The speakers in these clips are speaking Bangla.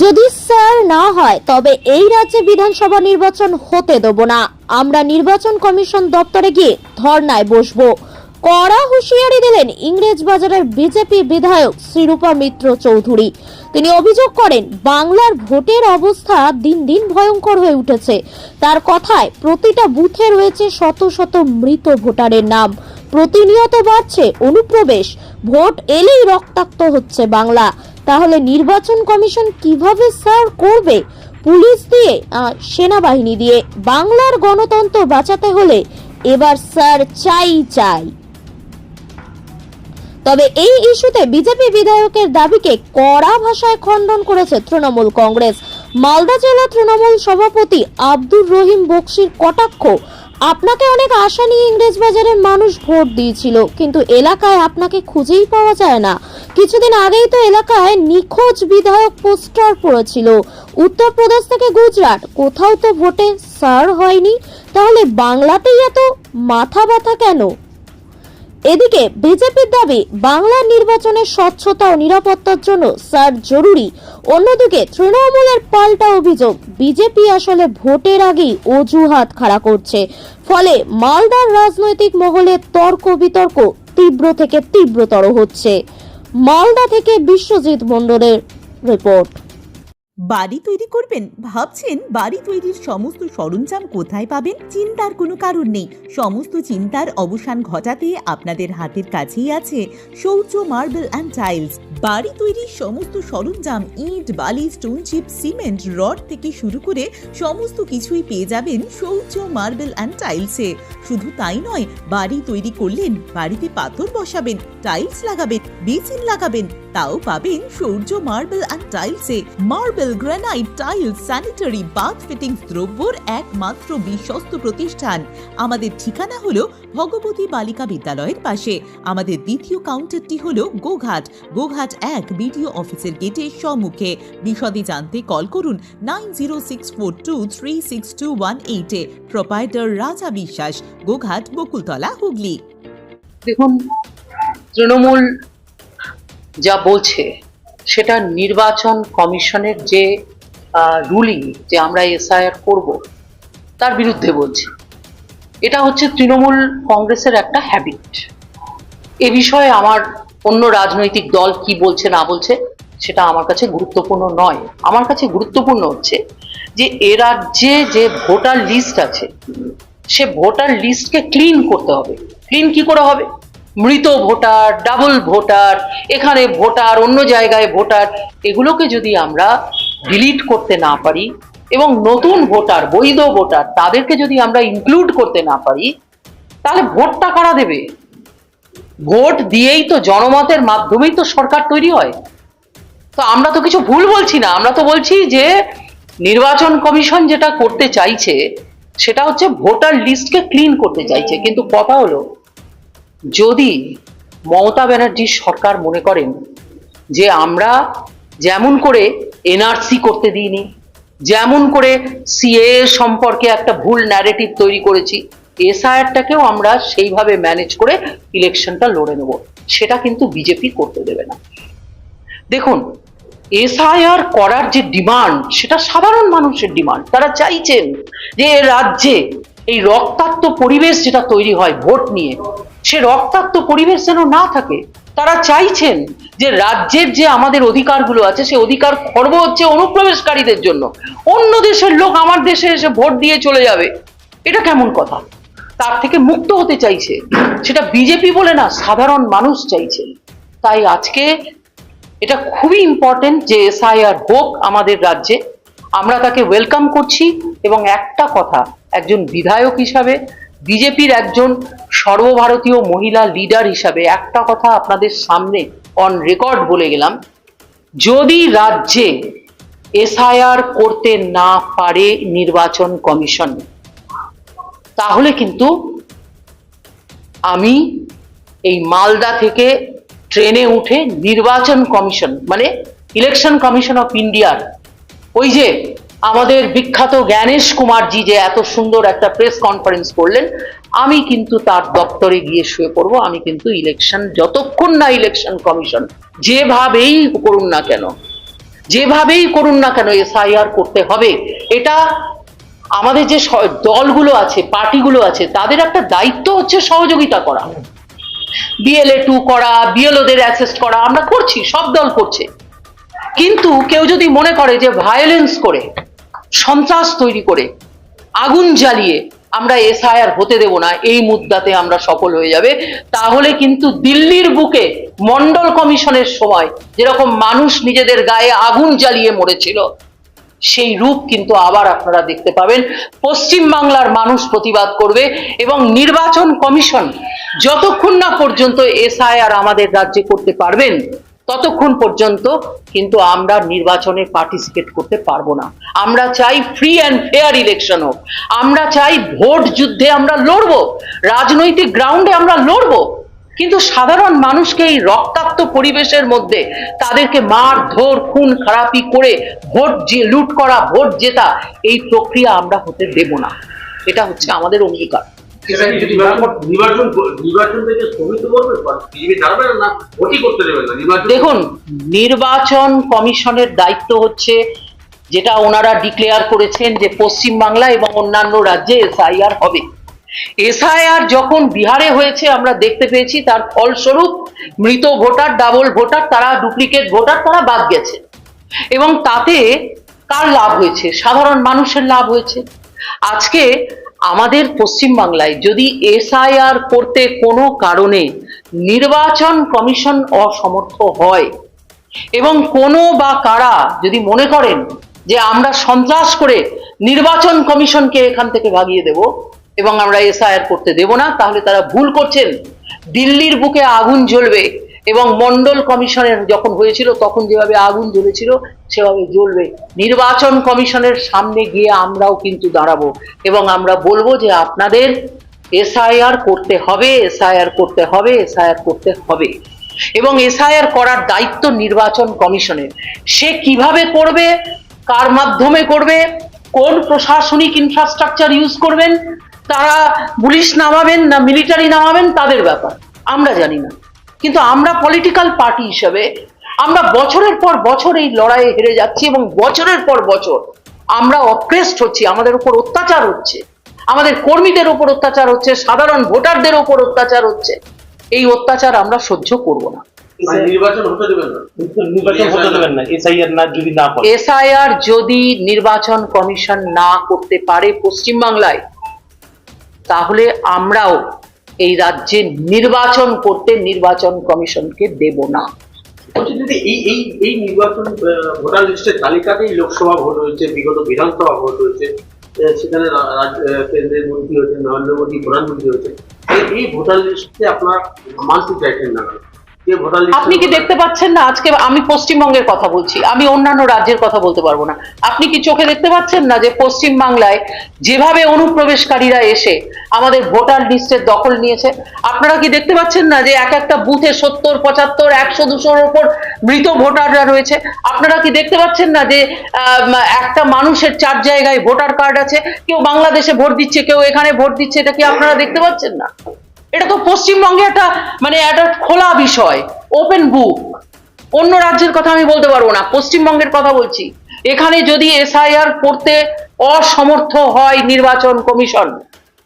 যদি স্যার না হয় তবে এই রাজ্যে বিধানসভা নির্বাচন হতে দেব না। আমরা নির্বাচন কমিশন দপ্তরে গিয়ে ধর্নায় বসবো। কড়া হুঁশিয়ারি দিলেন ইংরেজবাজারের বিজেপি বিধায়ক শ্রীরূপা মিত্র চৌধুরী। তিনি অভিযোগ করেন, বাংলার ভোটের অবস্থা দিন দিন ভয়ঙ্কর হয়ে উঠেছে। তার কথায়, প্রতিটা বুথে রয়েছে শত শত মৃত ভোটারের নাম। প্রতিনিয়ত বাড়ছে অনুপ্রবেশ। ভোট এলেই রক্তাক্ত হচ্ছে বাংলা। তাহলে নির্বাচন কমিশন কিভাবে স্যার করবে? পুলিশ দিয়ে, সেনাবাহিনী দিয়ে? বাংলার গণতন্ত্র বাঁচাতে হলে এবার স্যার চাই। তবে এই ইস্যুতে বিজেপি বিধায়কের দাবিকে কড়া ভাষায় খণ্ডন করেছে তৃণমূল কংগ্রেস। মালদা জেলা তৃণমূল সভাপতি আব্দুর রহিম বক্সির কটাক্ষ, আপনাকে অনেক আশা নিয়ে ইংরেজবাজারের মানুষ ভোট দিয়েছিল, কিন্তু এলাকায় আপনাকে খুঁজেই পাওয়া যায় না। কিছুদিন আগেই তো এলাকায় নিখোঁজ বিধায়ক পোস্টার পড়েছিল। উত্তরপ্রদেশ থেকে গুজরাট, কোথাও তো ভোটে স্যার হয়নি। তাহলে বাংলাতেই এত মাথা ব্যথা কেন? এদিকে বিজেপির দাবি, বাংলার নির্বাচনের স্বচ্ছতা ও নিরাপত্তার জন্য স্যার জরুরি। অন্যদিকে তৃণমূলের পাল্টা অভিযোগ, বিজেপি আসলে ভোটের আগেই অজুহাত খাড়া করছে। ফলে মালদার রাজনৈতিক মহলে তর্ক বিতর্ক তীব্র থেকে তীব্রতর হচ্ছে। মালদা থেকে বিশ্বজিৎ মণ্ডলের রিপোর্ট। বাড়ি তৈরি করবেন? ভাবছেন বাড়ি তৈরির সমস্ত সরঞ্জাম কোথায় পাবেন? চিন্তার কোনো কারণ নেই। সমস্ত চিন্তার অবসান ঘটাতে আপনাদের হাতের কাছেই আছে শৌর্য মার্বেল অ্যান্ড টাইলস। বাড়ি তৈরির সমস্ত সরঞ্জাম, ইট, বালি, স্টোন চিপ, সিমেন্ট, রড থেকে শুরু করে সমস্ত কিছুই পেয়ে যাবেন শৌর্য মার্বেল অ্যান্ড টাইলসে। শুধু তাই নয়, বাড়ি তৈরি করলেন, বাড়িতে পাথর বসাবেন, টাইলস লাগাবেন, বেসিন লাগাবেন, তাও পাবেন শৌর্য মার্বেল অ্যান্ড টাইলসে। Marble, granite, tiles, sanitary, bath fittings দ্রব্যর একমাত্র বিশ্বস্ত প্রতিষ্ঠান। আমাদের ঠিকানা হলো ভগবতী বালিকা বিদ্যালয়ের পাশে। আমাদের দ্বিতীয় কাউন্টারটি হলো গোঘাট 1 বিডিও অফিসের গেটের সম্মুখে। বিশদে জানতে কল করুন 9064236218 প্রোপাইটার রাজা বিশ্বাস, গোঘাট, বকুলতলা, হুগলি। দেখুন, তৃণমূল যা বলছে সেটা নির্বাচন কমিশনের যে রুলিং, যে আমরা এসআইআর করব, তার বিরুদ্ধে বলছে। এটা হচ্ছে তৃণমূল কংগ্রেসের একটা হ্যাবিট। এ বিষয়ে আমার অন্য রাজনৈতিক দল কি বলছে না বলছে সেটা আমার কাছে গুরুত্বপূর্ণ নয়। আমার কাছে গুরুত্বপূর্ণ হচ্ছে যে এ রাজ্যে যে ভোটার লিস্ট আছে, সে ভোটার লিস্টকে ক্লিন করতে হবে। ক্লিন কি করে হবে? মৃত ভোটার, ডাবল ভোটার, এখানে ভোটার, অন্য জায়গায় ভোটার, এগুলোকে যদি আমরা ডিলিট করতে না পারি এবং নতুন ভোটার, বৈধ ভোটার, তাদেরকে যদি আমরা ইনক্লুড করতে না পারি, তাহলে ভোটটা কারা দেবে? ভোট দিয়েই তো, জনমতের মাধ্যমেই তো সরকার তৈরি হয়। তো আমরা তো কিছু ভুল বলছি না। আমরা তো বলছি যে নির্বাচন কমিশন যেটা করতে চাইছে সেটা হচ্ছে ভোটার লিস্টকে ক্লিন করতে চাইছে। কিন্তু কথা হলো, যদি মমতা ব্যানার্জির সরকার মনে করেন যে আমরা যেমন করে এনআরসি করতে দিইনি, যেমন করে সিএ সম্পর্কে একটা ভুল ন্যারেটিভ তৈরি করেছি, এসআইআরটাকেও আমরা সেইভাবে ম্যানেজ করে ইলেকশনটা লড়ে নেব, সেটা কিন্তু বিজেপি করতে দেবে না। দেখুন, এসআইআর করার যে ডিমান্ড, সেটা সাধারণ মানুষের ডিমান্ড। তারা চাইছেন যে রাজ্যে এই রক্তাক্ত পরিবেশ যেটা তৈরি হয় ভোট নিয়ে, সে রক্তাক্ত পরিবেশ যেন না থাকে। তারা চাইছেন যে রাজ্যের যে আমাদের অধিকারগুলো আছে, সে অধিকার খর্ব হচ্ছে অনুপ্রবেশকারীদের জন্য। অন্য দেশের লোক আমার দেশে এসে ভোট দিয়ে চলে যাবে, এটা কেমন কথা? তার থেকে মুক্ত হতে চাইছে। সেটা বিজেপি বলে না, সাধারণ মানুষ চাইছে। তাই আজকে এটা খুবই ইম্পর্টেন্ট যে এসআইআর হোক আমাদের রাজ্যে। আমরা তাকে ওয়েলকাম করছি। এবং একটা কথা, একজন বিধায়ক হিসাবে, বিজেপির একজন সর্বভারতীয় মহিলা লিডার হিসাবে একটা কথা আপনাদের সামনে অন রেকর্ড বলে গেলাম, যদি রাজ্যে এসআইআর করতে না পারে নির্বাচন কমিশন, তাহলে কিন্তু আমি এই মালদা থেকে ট্রেনে উঠে নির্বাচন কমিশন, মানে ইলেকশন কমিশন অফ ইন্ডিয়ার ওই যে আমাদের বিখ্যাত জ্ঞানেশ কুমারজি যে এত সুন্দর একটা প্রেস কনফারেন্স করলেন, আমি কিন্তু তার দপ্তরে গিয়ে শুয়ে পড়বো। আমি কিন্তু ইলেকশন, যতক্ষণ না ইলেকশন কমিশন যেভাবেই করুন না কেন, যেভাবেই করুন না কেন এসআইআর করতে হবে। এটা আমাদের যে দলগুলো আছে, পার্টিগুলো আছে, তাদের একটা দায়িত্ব হচ্ছে সহযোগিতা করা, BLA 2 করা, বিএলওদের অ্যাসেস্ট করা, আমরা করছি, সব দল করছে। কিন্তু কেউ যদি মনে করে যে ভায়োলেন্স করে, সন্ত্রাস তৈরি করে, আগুন জ্বালিয়ে আমরা এসআইআর হতে দেব না, এই মুদ্দাতে আমরা সফল হয়ে যাবে, তাহলে কিন্তু দিল্লির বুকে মন্ডল কমিশনের সময় যেরকম মানুষ নিজেদের গায়ে আগুন জ্বালিয়ে মরেছিল, সেই রূপ কিন্তু আবার আপনারা দেখতে পাবেন। পশ্চিম বাংলার মানুষ প্রতিবাদ করবে এবং নির্বাচন কমিশন যতক্ষণ না পর্যন্ত এসআইআর আমাদের রাজ্যে করতে পারবেন, ততক্ষণ পর্যন্ত কিন্তু আমরা নির্বাচনে পার্টিসিপেট করতে পারবো না। আমরা চাই ফ্রি অ্যান্ড ফেয়ার ইলেকশন হোক, আমরা চাই ভোট যুদ্ধে আমরা লড়বো, রাজনৈতিক গ্রাউন্ডে আমরা লড়বো, কিন্তু সাধারণ মানুষকে এই রক্তাক্ত পরিবেশের মধ্যে তাদেরকে মারধর, খুন খারাপি করে ভোট লুট করা, ভোট জেতা, এই প্রক্রিয়া আমরা হতে দেব না। এটা হচ্ছে আমাদের অঙ্গীকার। দেখুন, নির্বাচন কমিশনের দায়িত্ব হচ্ছে, যেটা ওনারা ডিক্লেয়ার করেছেন, যে পশ্চিম বাংলা এবং অন্যান্য রাজ্যে এসআইআর হবে। এসআইআর যখন বিহারে হয়েছে আমরা দেখতে পেয়েছি, তার ফলস্বরূপ মৃত ভোটার, ডাবল ভোটার, তারা ডুপ্লিকেট ভোটার, তারা বাদ গেছে, এবং তাতে কার লাভ হয়েছে? সাধারণ মানুষের লাভ হয়েছে। আজকে আমাদের পশ্চিম বাংলায় যদি এসআইআর করতে কোনো কারণে নির্বাচন কমিশন অসমর্থ হয় এবং কোনো বা কারা যদি মনে করেন যে আমরা সন্ত্রাস করে নির্বাচন কমিশনকে এখান থেকে ভাগিয়ে দেব এবং আমরা এসআইআর করতে দেব না, তাহলে তারা ভুল করছেন। দিল্লির বুকে আগুন জ্বলবে এবং মন্ডল কমিশনের যখন হয়েছিল তখন যেভাবে আগুন জ্বলেছিল সেভাবে জ্বলবে। নির্বাচন কমিশনের সামনে গিয়ে আমরাও কিন্তু দাঁড়াবো এবং আমরা বলবো যে আপনাদের এসআইআর করতে হবে, এসআইআর করতে হবে, এসআইআর করতে হবে, এবং এসআইআর করার দায়িত্ব নির্বাচন কমিশনের। সে কিভাবে করবে, কার মাধ্যমে করবে, কোন প্রশাসনিক ইনফ্রাস্ট্রাকচার ইউজ করবেন, তারা পুলিশ নামাবেন না মিলিটারি নামাবেন, তাদের ব্যাপার, আমরা জানি না। কিন্তু আমরা পলিটিক্যাল পার্টি হিসেবে আমরা বছরের পর বছর এই লড়াইয়ে হেরে যাচ্ছি এবং বছরের পর বছর আমরা অপ্রেসড হচ্ছি, আমাদের উপর অত্যাচার হচ্ছে, আমাদের কর্মীদের উপর অত্যাচার হচ্ছে, সাধারণ ভোটারদের উপর অত্যাচার হচ্ছে। এই অত্যাচার আমরা সহ্য করব না। এসআইআর যদি নির্বাচন কমিশন না করতে পারে পশ্চিমবাংলায়, তাহলে আমরাও এই রাজ্যে নির্বাচন করতে নির্বাচন কমিশনকে দেব না। এই নির্বাচন ভোটার লিস্টের তালিকাতেই লোকসভা ভোট হয়েছে, বিগত বিধানসভা ভোট হয়েছে, সেখানে কেন্দ্রের মন্ত্রী হয়েছে, নরেন্দ্র মোদী প্রধানমন্ত্রী হয়েছে, এই ভোটার লিস্টে আপনার মানতে চাইছেন না? আপনি কি দেখতে পাচ্ছেন না? আজকে আমি পশ্চিমবঙ্গের কথা বলছি, আমি অন্যান্য রাজ্যের কথা বলতে পারবো না। আপনি কি চোখে দেখতে পাচ্ছেন না যে পশ্চিম বাংলায় যেভাবে অনুপ্রবেশকারীরা এসে আমাদের ভোটার লিস্টের দখল নিয়েছে? আপনারা কি দেখতে পাচ্ছেন না যে এক একটা বুথে 70, 75, 100, 200-র উপর মৃত ভোটাররা রয়েছে? আপনারা কি দেখতে পাচ্ছেন না যে একটা মানুষের 4 জায়গায় ভোটার কার্ড আছে, কেউ বাংলাদেশে ভোট দিচ্ছে, কেউ এখানে ভোট দিচ্ছে? এটা কি আপনারা দেখতে পাচ্ছেন না? এটা তো পশ্চিমবঙ্গে একটা খোলা বিষয়, ওপেন বুক। অন্য রাজ্যের কথা আমি বলতে পারবো না, পশ্চিমবঙ্গের কথা বলছি। এখানে যদি এসআইআর করতে অসমর্থ হয় নির্বাচন কমিশন,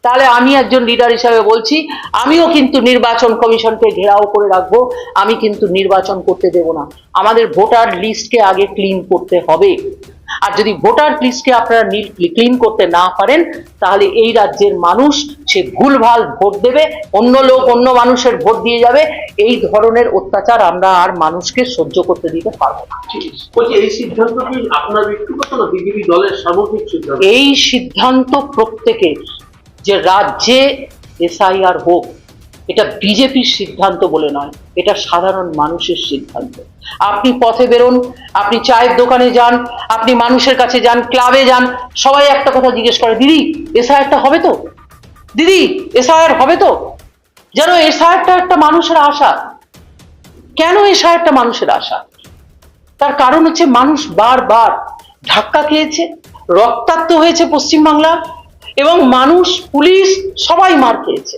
তাহলে আমি একজন লিডার হিসাবে বলছি, আমিও কিন্তু নির্বাচন কমিশনকে ঘেরাও করে রাখবো। আমি কিন্তু নির্বাচন করতে দেব না। আমাদের ভোটার লিস্টকে আগে ক্লিন করতে হবে। আর যদি ভোটার লিস্টকে আপনারা ক্লিন করতে না পারেন, তাহলে এই রাজ্যের মানুষ সে ভুলভাল ভোট দেবে, অন্য লোক অন্য মানুষের ভোট দিয়ে যাবে। এই ধরনের অত্যাচার আমরা আর মানুষকে সহ্য করতে দিতে পারবো না। এই সিদ্ধান্ত কি আপনার ব্যক্তিগত না বিজেপি দলের সামগ্রিক সিদ্ধান্ত? এই সিদ্ধান্ত প্রত্যেকের, যে রাজ্যে এসআইআর হোক, এটা বিজেপির সিদ্ধান্ত বলে নয়, এটা সাধারণ মানুষের সিদ্ধান্ত। আপনি পথে বেরোন, আপনি চায়ের দোকানে যান, আপনি মানুষের কাছে যান, ক্লাবে যান, সবাই একটা কথা জিজ্ঞেস করে, দিদি এসআইআরটা হবে তো? দিদি এসআইআর হবে তো? যেন এসআইআরটা একটা মানুষের আশা। কেন এসআইআরটা মানুষের আশা? তার কারণ হচ্ছে মানুষ বারবার ধাক্কা খেয়েছে, রক্তাক্ত হয়েছে পশ্চিমবাংলা, এবং মানুষ, পুলিশ সবাই মার খেয়েছে,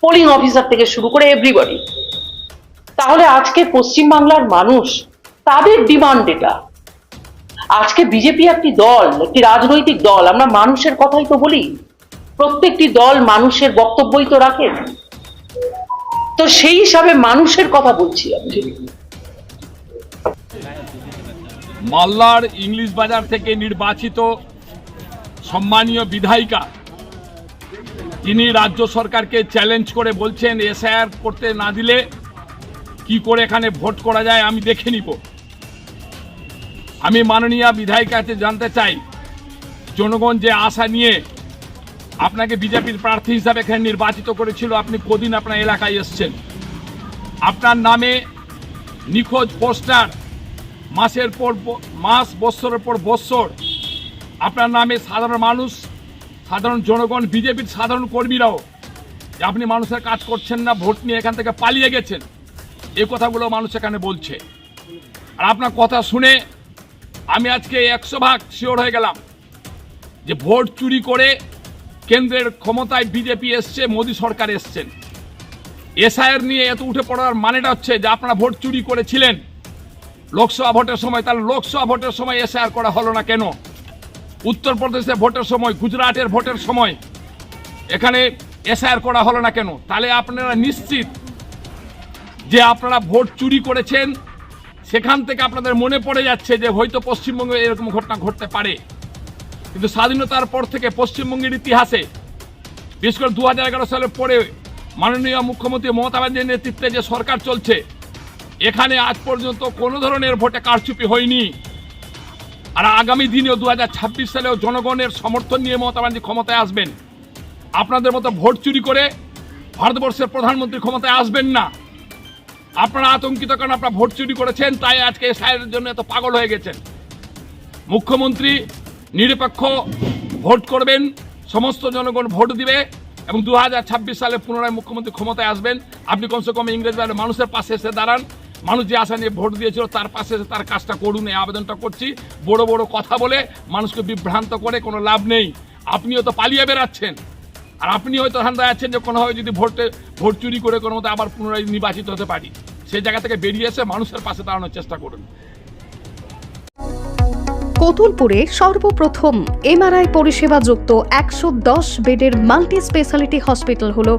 পোলিং অফিসার থেকে শুরু করে এভরিবডি। তাহলে আজকে পশ্চিমবাংলার মানুষ, তাদের ডিমান্ড এটা আজকে বিজেপি একটি দল, একটি রাজনৈতিক দল, আমরা মানুষের কথাই তো বলি, প্রত্যেকটি দল মানুষের বক্তব্যই তো রাখেন, তো সেই হিসাবে মানুষের কথা বলছি আমি। মালদার ইংলিশ বাজার থেকে নির্বাচিত সম্মানীয় বিধায়িকা তিনি রাজ্য সরকারকে চ্যালেঞ্জ করে বলছেন এসআইআর করতে না দিলে কি করে এখানে ভোট করা যায় আমি দেখে নিব। আমি মাননীয় বিধায়িকাকে জানতে চাই, জনগণ যে আশা নিয়ে আপনাকে বিজেপির প্রার্থী হিসাবে এখানে নির্বাচিত করেছিল, আপনি কদিন আপনার এলাকায় এসছেন? আপনার নামে নিখোঁজ পোস্টার মাসের পর মাস, বৎসরের পর বৎসর আপনার নামে সাধারণ মানুষ, সাধারণ জনগণ, বিজেপির সাধারণ কর্মীরাও যে আপনি মানুষের কাজ করছেন না, ভোট নিয়ে এখান থেকে পালিয়ে গেছেন, এই কথাগুলো মানুষ এখানে বলছে। আর আপনার কথা শুনে আমি আজকে 100% শিওর হয়ে গেলাম যে ভোট চুরি করে কেন্দ্রের ক্ষমতায় বিজেপি এসছে, মোদী সরকার এসছেন। এসআইআর নিয়ে এত উঠে পড়ার মানেটা হচ্ছে যে আপনারা ভোট চুরি করেছিলেন লোকসভা ভোটের সময়, তাহলে লোকসভা ভোটের সময় এসআইআর করা হলো না কেন? উত্তরপ্রদেশে ভোটের সময়, গুজরাটের ভোটের সময় এখানে এসআইআর করা হলো না কেন? তাহলে আপনারা নিশ্চিত যে আপনারা ভোট চুরি করেছেন। সেখান থেকে আপনাদের মনে পড়ে যাচ্ছে যে হয়তো পশ্চিমবঙ্গে এরকম ঘটনা ঘটতে পারে, কিন্তু স্বাধীনতার পর থেকে পশ্চিমবঙ্গের ইতিহাসে বিশেষ করে 2011 সালের পরে মাননীয় মুখ্যমন্ত্রী মমতা ব্যানার্জির নেতৃত্বে যে সরকার চলছে, এখানে আজ পর্যন্ত কোনো ধরনের ভোটে কারচুপি হয়নি। আর আগামী দিনেও 2026 সালেও জনগণের সমর্থন নিয়ে মমতা ব্যানার্জি ক্ষমতায় আসবেন। আপনাদের মতো ভোট চুরি করে ভারতবর্ষের প্রধানমন্ত্রী ক্ষমতায় আসবেন না। আপনারা আতঙ্কিত কারণ আপনারা ভোট চুরি করেছেন, তাই আজকে এসআইআরের জন্য এত পাগল হয়ে গেছেন। মুখ্যমন্ত্রী নিরপেক্ষ ভোট করবেন, সমস্ত জনগণ ভোট দিবে এবং 2026 সালে পুনরায় মুখ্যমন্ত্রী ক্ষমতায় আসবেন। আপনি কমসে কম ইংরেজবাজারের মানুষের পাশে এসে দাঁড়ান, মানুষ যে আশা নিয়ে ভোট দিয়েছিল তার পাশে এসে তার কাজটা করুন, এই আবেদনটা করছি। বড় বড় কথা বলে মানুষকে বিভ্রান্ত করে কোনো লাভ নেই। আপনিও তো পালিয়ে বেড়াচ্ছেন, আর আপনি হয়তো ধান্দায় আছেন যে কোনোভাবে যদি ভোট চুরি করে কোনো মতো আবার পুনরায় নির্বাচিত হতে পারি। সেই জায়গা থেকে বেরিয়ে এসে মানুষের পাশে দাঁড়ানোর চেষ্টা করুন। কতুলপুরে সর্বপ্রথম এমআরআই পরিষেবা যুক্ত 110 বেডের মাল্টি স্পেশালিটি হসপিটাল হল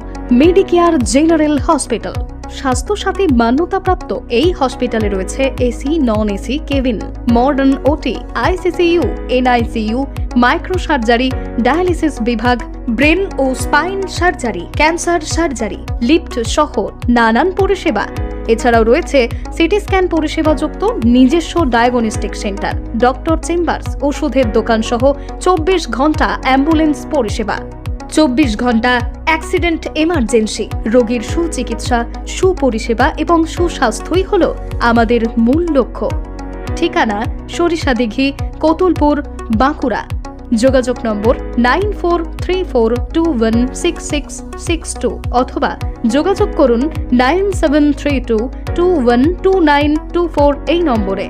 মেডিকেয়ার জেনারেল হসপিটাল। স্বাস্থ্যসাথী মান্যতাপ্রাপ্ত এই হসপিটালে রয়েছে AC, non AC cabin, modern OT, ICCU, NICU, micro surgery, dialysis বিভাগ, ব্রেন ও spine surgery, cancer surgery, lift সহ নানান পরিষেবা। এছাড়াও রয়েছে সিটি স্ক্যান পরিষেবা যুক্ত নিজস্ব ডায়াগনস্টিক সেন্টার, ডক্টর চেম্বার্স, ওষুধের দোকান সহ 24 ঘন্টা অ্যাম্বুলেন্স পরিষেবা। 24 ঘন্টা অ্যাক্সিডেন্ট এমার্জেন্সি, রোগীর সুচিকিৎসা, সুপরিষেবা এবং সুস্বাস্থ্যই হল আমাদের মূল লক্ষ্য। ঠিকানা সরিষাদিঘি, কতুলপুর, বাঁকুড়া। যোগাযোগ নম্বর 9434216662 অথবা যোগাযোগ করুন 9732212924 এই নম্বরে।